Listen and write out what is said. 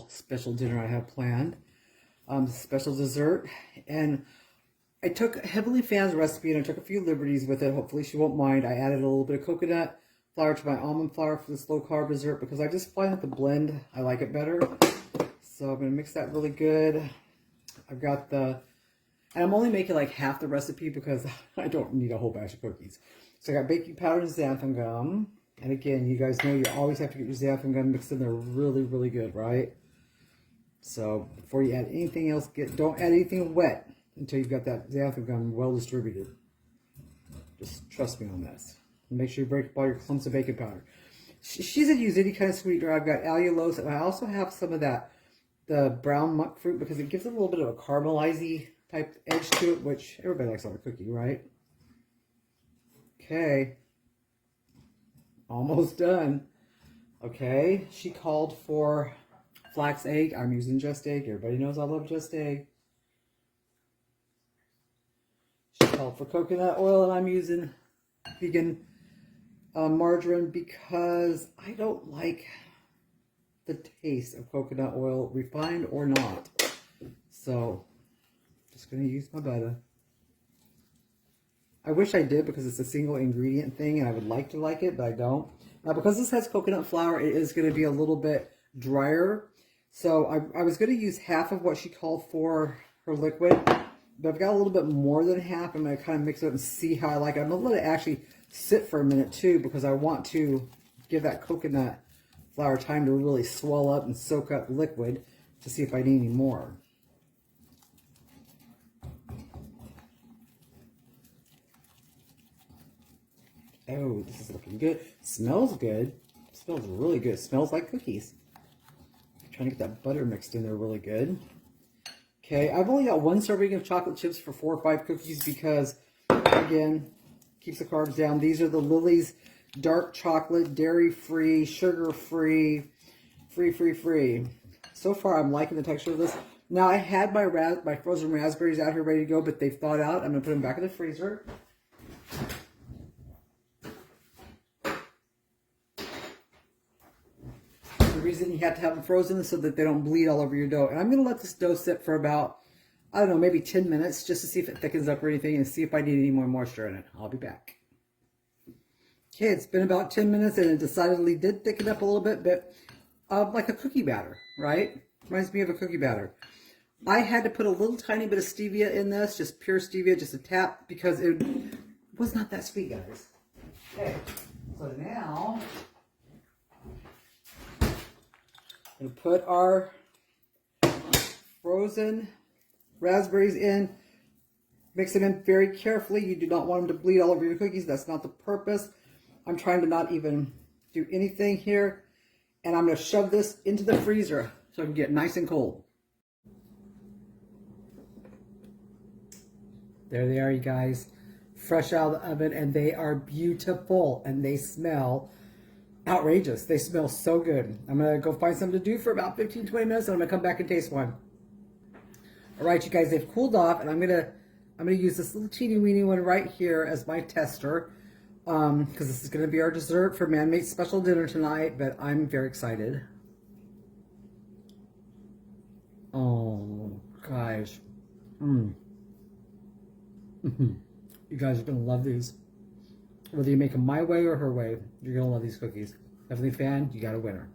special dinner I have planned, special dessert, and I took Heavenly Fans recipe and I took a few liberties with it. Hopefully she won't mind. I added a little bit of coconut flour to my almond flour for this low carb dessert because I just find that the blend, I like it better. So I'm going to mix that really good. I've got and I'm only making like half the recipe because I don't need a whole batch of cookies. So I got baking powder and xanthan gum. And again, you guys know you always have to get your xanthan gum mixed in there really, really good, right? So before you add anything else, don't add anything wet until you've got that xanthan gum well distributed. Just trust me on this. And make sure you break up all your clumps of baking powder. She said use any kind of sweetener. I've got allulose, and I also have some of the brown Monkfruit because it gives it a little bit of a caramelizing type edge to it, which everybody likes on a cookie, right? Okay. Almost done. Okay. She called for flax egg. I'm using just egg. Everybody knows I love just egg. She called for coconut oil, and I'm using vegan margarine because I don't like the taste of coconut oil, refined or not. So, just going to use my butter. I wish I did because it's a single ingredient thing and I would like to like it, but I don't. Now, because this has coconut flour, it is going to be a little bit drier. So I was going to use half of what she called for her liquid, but I've got a little bit more than half. I'm going to kind of mix it up and see how I like it. I'm going to let it actually sit for a minute too because I want to give that coconut flour time to really swell up and soak up liquid to see if I need any more. Oh, this is looking good. Smells good. Smells really good. Smells like cookies. I'm trying to get that butter mixed in there really good. Okay, I've only got one serving of chocolate chips for 4 or 5 cookies because, again, keeps the carbs down. These are the Lily's dark chocolate, dairy-free, sugar-free, free. So far, I'm liking the texture of this. Now, I had my frozen raspberries out here ready to go, but they've thawed out. I'm going to put them back in the freezer. The reason you have to have them frozen is so that they don't bleed all over your dough. And I'm going to let this dough sit for about, I don't know, maybe 10 minutes just to see if it thickens up or anything and see if I need any more moisture in it. I'll be back. Okay, it's been about 10 minutes and it decidedly did thicken up a little bit, but like a cookie batter, right? Reminds me of a cookie batter. I had to put a little tiny bit of stevia in this, just pure stevia, just a tap, because it was not that sweet, guys. Okay, so now we're going to put our frozen raspberries in. Mix them in very carefully. You do not want them to bleed all over your cookies. That's not the purpose. I'm trying to not even do anything here. And I'm going to shove this into the freezer so it can get nice and cold. There they are, you guys. Fresh out of the oven, and they are beautiful. And they smell outrageous. They smell so good. I'm going to go find something to do for about 15-20 minutes, and I'm going to come back and taste one. All right, you guys, they've cooled off, and I'm going to use this little teeny weeny one right here as my tester, because this is going to be our dessert for Man-Made special dinner tonight, but I'm very excited. Oh, guys. You guys are going to love these. Whether you make them my way or her way, you're going to love these cookies. Heavenly Fan, you got a winner.